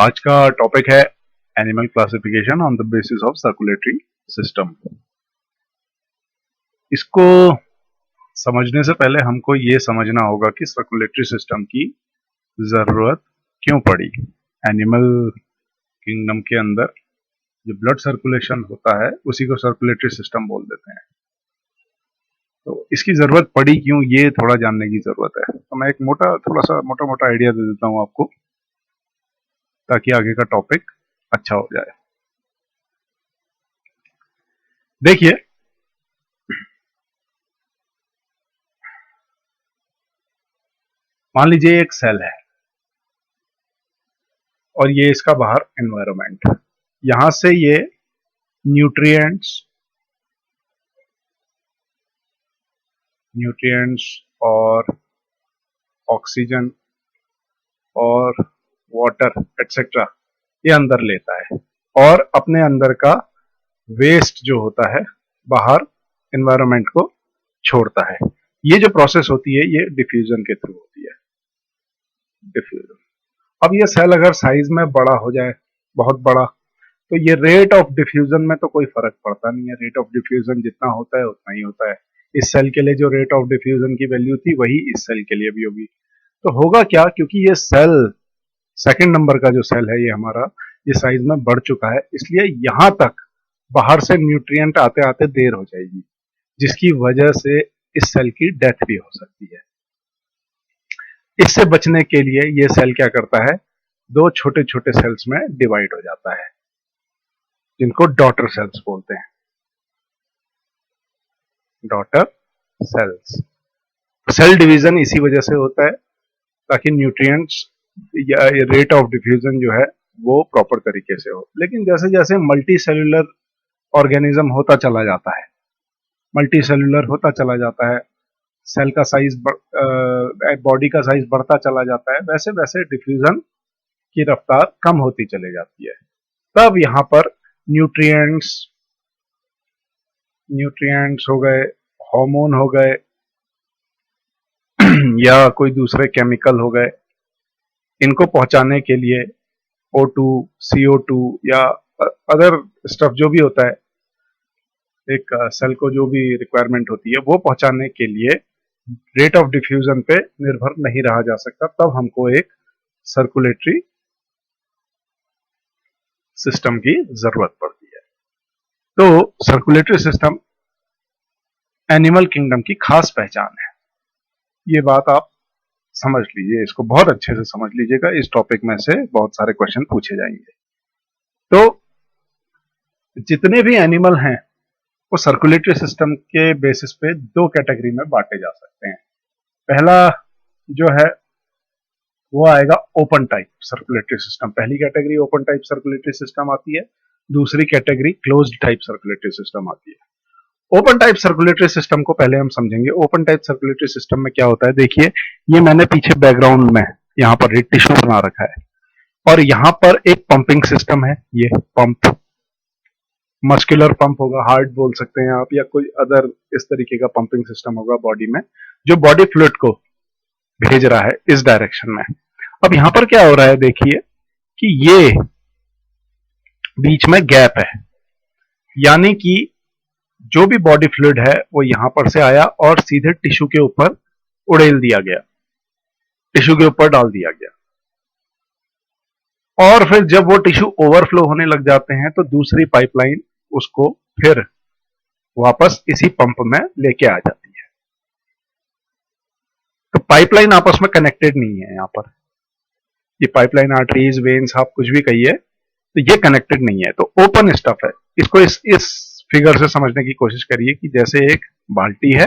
आज का टॉपिक है animal classification on the basis of circulatory system. इसको समझने से पहले हमको ये समझना होगा कि सर्कुलेटरी सिस्टम की जरूरत क्यों पड़ी। एनिमल किंगडम के अंदर जो ब्लड सर्कुलेशन होता है उसी को सर्कुलेटरी सिस्टम बोल देते हैं। तो इसकी जरूरत पड़ी क्यों, ये थोड़ा जानने की जरूरत है। तो मैं एक मोटा मोटा आइडिया दे देता हूं आपको, ताकि आगे का टॉपिक अच्छा हो जाए। देखिए, मान लीजिए एक सेल है और ये इसका बाहर एनवायरनमेंट। यहां से ये न्यूट्रिएंट्स और ऑक्सीजन और वाटर एक्सेट्रा ये अंदर लेता है और अपने अंदर का वेस्ट जो होता है बाहर एनवायरनमेंट को छोड़ता है। ये जो प्रोसेस होती है ये डिफ्यूजन के थ्रू होती है। डिफ्यूजन। अब ये सेल अगर साइज में बड़ा हो जाए, बहुत बड़ा, तो ये रेट ऑफ डिफ्यूजन में तो कोई फर्क पड़ता नहीं है। रेट ऑफ डिफ्यूजन जितना होता है उतना ही होता है। इस सेल के लिए जो रेट ऑफ डिफ्यूजन की वैल्यू थी वही इस सेल के लिए भी होगी। तो होगा क्या, क्योंकि ये सेल सेकंड नंबर का जो सेल है ये हमारा, ये साइज में बढ़ चुका है, इसलिए यहां तक बाहर से न्यूट्रिएंट आते आते देर हो जाएगी, जिसकी वजह से इस सेल की डेथ भी हो सकती है। इससे बचने के लिए ये सेल क्या करता है, दो छोटे छोटे सेल्स में डिवाइड हो जाता है, जिनको डॉटर सेल्स बोलते हैं। Daughter cells. सेल डिवीजन इसी वजह से होता है ताकि न्यूट्रिएंट्स या रेट ऑफ डिफ्यूजन जो है वो प्रॉपर तरीके से हो। लेकिन जैसे जैसे मल्टी सेल्यूलर ऑर्गेनिज्म होता चला जाता है, मल्टी सेल्यूलर होता चला जाता है, सेल का साइज, बॉडी का साइज बढ़ता चला जाता है, वैसे वैसे डिफ्यूजन की रफ्तार कम होती चली जाती है। तब यहाँ पर न्यूट्रिएंट्स न्यूट्रिएंट्स हो गए, हार्मोन हो गए या कोई दूसरे केमिकल हो गए, इनको पहुंचाने के लिए O2, CO2 या अदर स्टफ जो भी होता है, एक सेल को जो भी रिक्वायरमेंट होती है वो पहुंचाने के लिए रेट ऑफ डिफ्यूजन पे निर्भर नहीं रहा जा सकता। तब हमको एक सर्कुलेटरी सिस्टम की जरूरत पड़ती है। तो सर्कुलेटरी सिस्टम एनिमल किंगडम की खास पहचान है। ये बात आप समझ लीजिए, इसको बहुत अच्छे से समझ लीजिएगा। इस टॉपिक में से बहुत सारे क्वेश्चन पूछे जाएंगे। तो जितने भी एनिमल हैं वो सर्कुलेटरी सिस्टम के बेसिस पे दो कैटेगरी में बांटे जा सकते हैं। पहला जो है वो आएगा ओपन टाइप सर्कुलेटरी सिस्टम। पहली category open type circulatory system आती है, दूसरी category closed type circulatory system आती है। ओपन टाइप सर्कुलेटरी सिस्टम को पहले हम समझेंगे। ओपन टाइप सर्कुलेटरी सिस्टम में क्या होता है, देखिए ये मैंने पीछे बैकग्राउंड में यहाँ पर एक टिश्यू बना रखा है और यहाँ पर एक पंपिंग सिस्टम है। ये पंप, मस्कुलर पंप होगा, हार्ट बोल सकते हैं आप, या कोई अदर इस तरीके का पंपिंग सिस्टम होगा बॉडी में, जो बॉडी फ्लूइड को भेज रहा है इस डायरेक्शन में। अब यहां पर क्या हो रहा है, देखिए कि ये बीच में गैप है, यानी कि जो भी बॉडी फ्लूइड है वो यहां पर से आया और सीधे टिश्यू के ऊपर उड़ेल दिया गया, टिश्यू के ऊपर डाल दिया गया। और फिर जब वो टिश्यू ओवरफ्लो होने लग जाते हैं तो दूसरी पाइपलाइन उसको फिर वापस इसी पंप में लेके आ जाती है। तो पाइपलाइन आपस में कनेक्टेड नहीं है। यहां पर ये पाइपलाइन, आर्टरीज, वेन्स, आप कुछ भी कहिए, तो ये कनेक्टेड नहीं है, तो ओपन स्टफ है। इसको इस फिगर से समझने की कोशिश करिए कि जैसे एक बाल्टी है,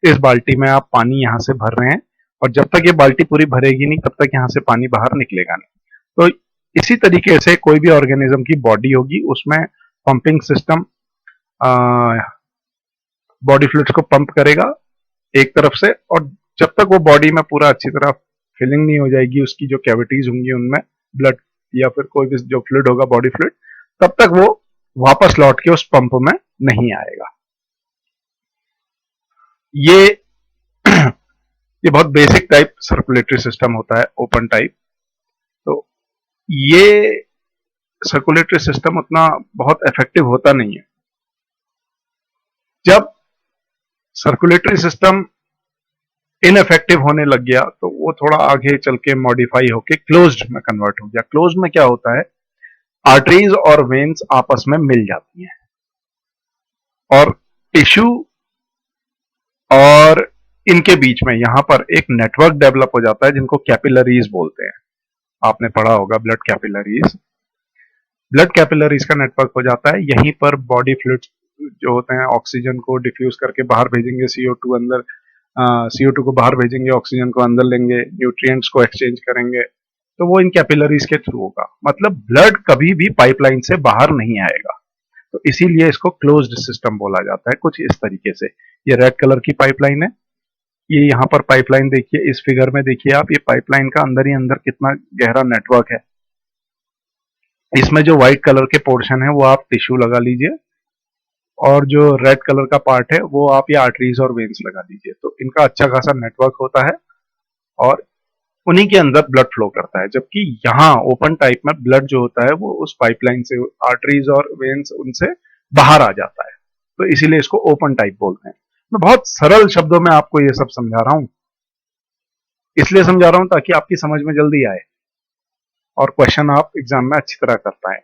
इस बाल्टी में आप पानी यहां से भर रहे हैं और जब तक ये बाल्टी पूरी भरेगी नहीं तब तक यहां से पानी बाहर निकलेगा नहीं। तो इसी तरीके से कोई भी ऑर्गेनिज्म की बॉडी होगी, उसमें पंपिंग सिस्टम बॉडी फ्लूइड्स को पंप करेगा एक तरफ से, और जब तक वो बॉडी में पूरा अच्छी तरह फिलिंग नहीं हो जाएगी, उसकी जो कैविटीज होंगी उनमें ब्लड या फिर कोई भी जो फ्लूइड होगा बॉडी फ्लूइड, तब तक वो वापस लौट के उस पंप में नहीं आएगा। ये ये बहुत बेसिक टाइप सर्कुलेटरी सिस्टम होता है, ओपन टाइप। तो ये सर्कुलेटरी सिस्टम उतना बहुत इफेक्टिव होता नहीं है। जब सर्कुलेटरी सिस्टम इनइफेक्टिव होने लग गया तो वो थोड़ा आगे चल के मॉडिफाई होके क्लोज्ड में कन्वर्ट हो गया। क्लोज्ड में क्या होता है, आर्टरीज और वेन्स आपस में मिल जाती हैं और टिश्यू और इनके बीच में यहां पर एक नेटवर्क डेवलप हो जाता है जिनको कैपिलरीज बोलते हैं। आपने पढ़ा होगा ब्लड कैपिलरीज। ब्लड कैपिलरीज का नेटवर्क हो जाता है। यहीं पर बॉडी फ्लूइड्स जो होते हैं ऑक्सीजन को डिफ्यूज करके बाहर भेजेंगे, CO2 अंदर, CO2 को बाहर भेजेंगे, ऑक्सीजन को अंदर लेंगे, न्यूट्रिएंट्स को एक्सचेंज करेंगे, तो वो इन कैपिलरीज के थ्रू होगा। मतलब ब्लड कभी भी पाइपलाइन से बाहर नहीं आएगा, तो इसीलिए इसको क्लोज्ड सिस्टम बोला जाता है। कुछ इस तरीके से ये रेड कलर की पाइपलाइन है, ये यहाँ पर पाइपलाइन देखिए, इस फिगर में देखिए आप, ये पाइपलाइन का अंदर ही अंदर कितना गहरा नेटवर्क है। इसमें जो व्हाइट कलर के पोर्शन है वो आप टिश्यू लगा लीजिए और जो रेड कलर का पार्ट है वो आप ये आर्टरीज और वेन्स लगा दीजिए। तो इनका अच्छा खासा नेटवर्क होता है और उन्हीं के अंदर ब्लड फ्लो करता है। जबकि यहाँ ओपन टाइप में ब्लड जो होता है वो उस पाइपलाइन से, आर्टरीज और वेन्स उनसे बाहर आ जाता है, तो इसीलिए इसको ओपन टाइप बोलते हैं। मैं बहुत सरल शब्दों में आपको ये सब समझा रहा हूं, इसलिए समझा रहा हूं ताकि आपकी समझ में जल्दी आए और क्वेश्चन आप एग्जाम में अच्छी तरह कर पाए।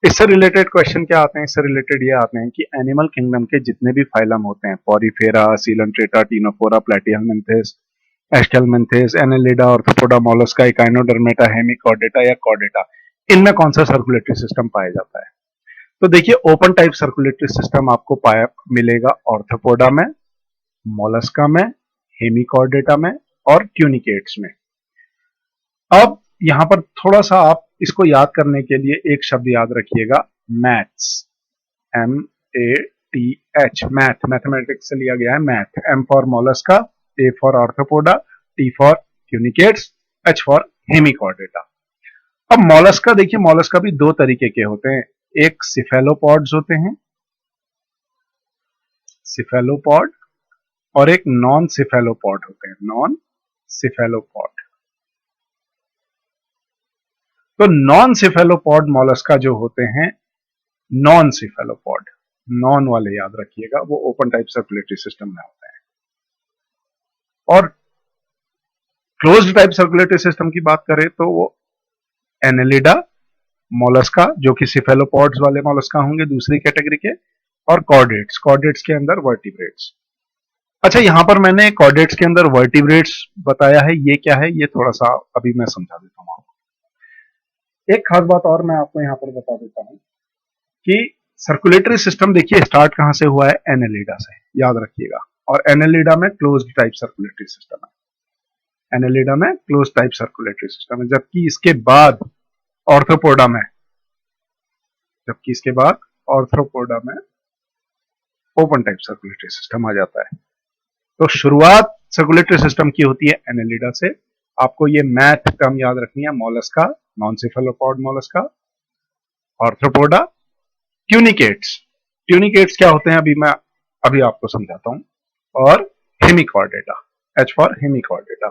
इससे रिलेटेड क्वेश्चन क्या आते हैं, इससे रिलेटेड ये आते हैं कि एनिमल किंगडम के जितने भी फाइलम होते हैं, Porifera, Coelenterata, Ctenophora, Platyhelminthes, Aschelminthes, Annelida, Arthropoda, Mollusca, Echinodermata, Hemichordata या कॉर्डेटा, इनमें कौन सा सर्कुलेटरी सिस्टम पाया जाता है? तो देखिए, ओपन टाइप सर्कुलेटरी सिस्टम आपको पाया मिलेगा ऑर्थोपोडा में, मोलस्का में, हेमिकॉर्डेटा में और ट्यूनिकेट्स में। अब यहां पर थोड़ा सा आप इसको याद करने के लिए एक शब्द याद रखिएगा, मैथ्स, MATH, मैथ, मैथमेटिक्स से लिया गया है math. M for Mollusca, A for arthropoda, T for tunicates, H for Hemichordata. अब मोलस्का देखिए, मोलस्का भी दो तरीके के होते हैं, एक सिफेलोपॉड्स होते हैं, सिफेलोपॉड, और एक नॉन सिफेलोपॉड होते हैं, नॉन सिफेलोपॉड। तो नॉन सिफेलोपॉड मोलस्का जो होते हैं, नॉन सिफेलोपॉड, नॉन वाले याद रखिएगा, वो ओपन टाइप सर्कुलेटरी सिस्टम में होते हैं। और क्लोज्ड टाइप सर्कुलेटरी सिस्टम की बात करें तो वो एनेलिडा, मोलस्का जो कि सिफेलोपॉड्स वाले मोलस्का होंगे दूसरी कैटेगरी के, और कॉर्डेट्स, कॉर्डेट्स के अंदर वर्टिब्रेट्स। अच्छा, यहां पर मैंने कॉर्डेट्स के अंदर वर्टिब्रेट्स बताया है, ये क्या है ये थोड़ा सा अभी मैं समझा देता हूं आपको। एक खास बात और मैं आपको यहां पर बता देता हूं कि सर्कुलेटरी सिस्टम देखिए स्टार्ट कहां से हुआ है, एनेलिडा से, याद रखिएगा। और एनेलिडा में क्लोज्ड टाइप सर्कुलेटरी सिस्टम है, एनेलिडा में क्लोज्ड टाइप सर्कुलेटरी सिस्टम है। जबकि इसके बाद ऑर्थोपोडा में, जबकि इसके बाद ऑर्थोपोडा में ओपन टाइप सर्कुलेटरी सिस्टम आ जाता है। तो शुरुआत सर्कुलेटरी सिस्टम की होती है एनेलिडा से। आपको ये मैथ टर्म याद रखनी है, Mollusca, non cephalopod Mollusca, Arthropoda, tunicates. Tunicates क्या होते हैं अभी आपको समझाता हूं, और हेमिकॉर्डेटा, H फॉर हेमिकॉर्डेटा।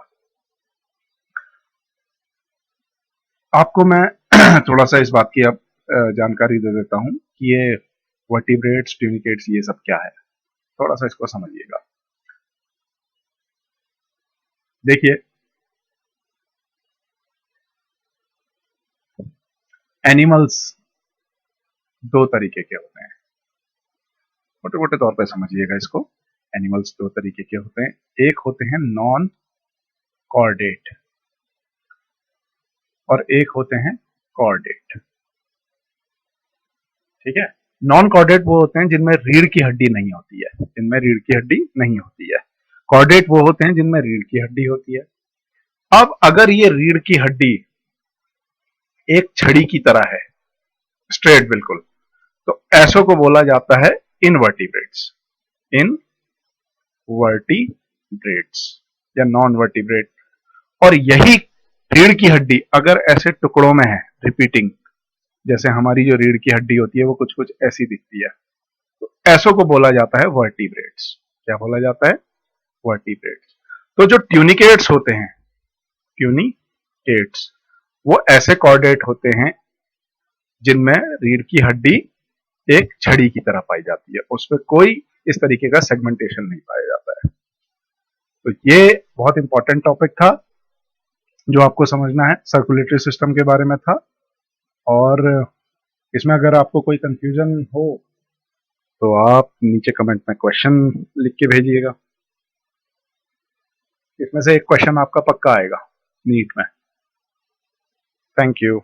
आपको मैं थोड़ा सा इस बात की अब जानकारी दे देता हूं कि ये वर्टिब्रेट्स, ट्यूनिकेट्स, ये सब क्या है, थोड़ा सा इसको समझिएगा। देखिए, एनिमल्स दो तरीके के होते हैं, मोटे मोटे तौर पे समझिएगा इसको। एनिमल्स दो तरीके के होते हैं, एक होते हैं नॉन कॉर्डेट और एक होते हैं कॉर्डेट। ठीक है, नॉन कॉर्डेट वो होते हैं जिनमें रीढ़ की हड्डी नहीं होती है, जिनमें रीढ़ की हड्डी नहीं होती है। कॉर्डेट वो होते हैं जिनमें रीढ़ की हड्डी होती है। अब अगर ये रीढ़ की हड्डी एक छड़ी की तरह है, स्ट्रेट बिल्कुल, तो ऐसो को बोला जाता है इनवर्टिब्रेट्स, इनवर्टिब्रेट्स या नॉन वर्टिब्रेट। और यही रीढ़ की हड्डी अगर ऐसे टुकड़ों में है, रिपीटिंग, जैसे हमारी जो रीढ़ की हड्डी होती है वो कुछ कुछ ऐसी दिखती है, तो ऐसो को बोला जाता है वर्टिब्रेट्स। क्या बोला जाता है? वर्टिब्रेट्स। तो जो ट्यूनिकेट्स होते हैं, ट्यूनिकेट्स, वो ऐसे कॉर्डेट होते हैं जिनमें रीढ़ की हड्डी एक छड़ी की तरह पाई जाती है, उसमें कोई इस तरीके का सेगमेंटेशन नहीं पाया जाता है। तो ये बहुत इंपॉर्टेंट टॉपिक था जो आपको समझना है, सर्कुलेटरी सिस्टम के बारे में था। और इसमें अगर आपको कोई कंफ्यूजन हो तो आप नीचे कमेंट में क्वेश्चन लिख के भेजिएगा, इसमें से एक क्वेश्चन आपका पक्का आएगा नीट में। Thank you.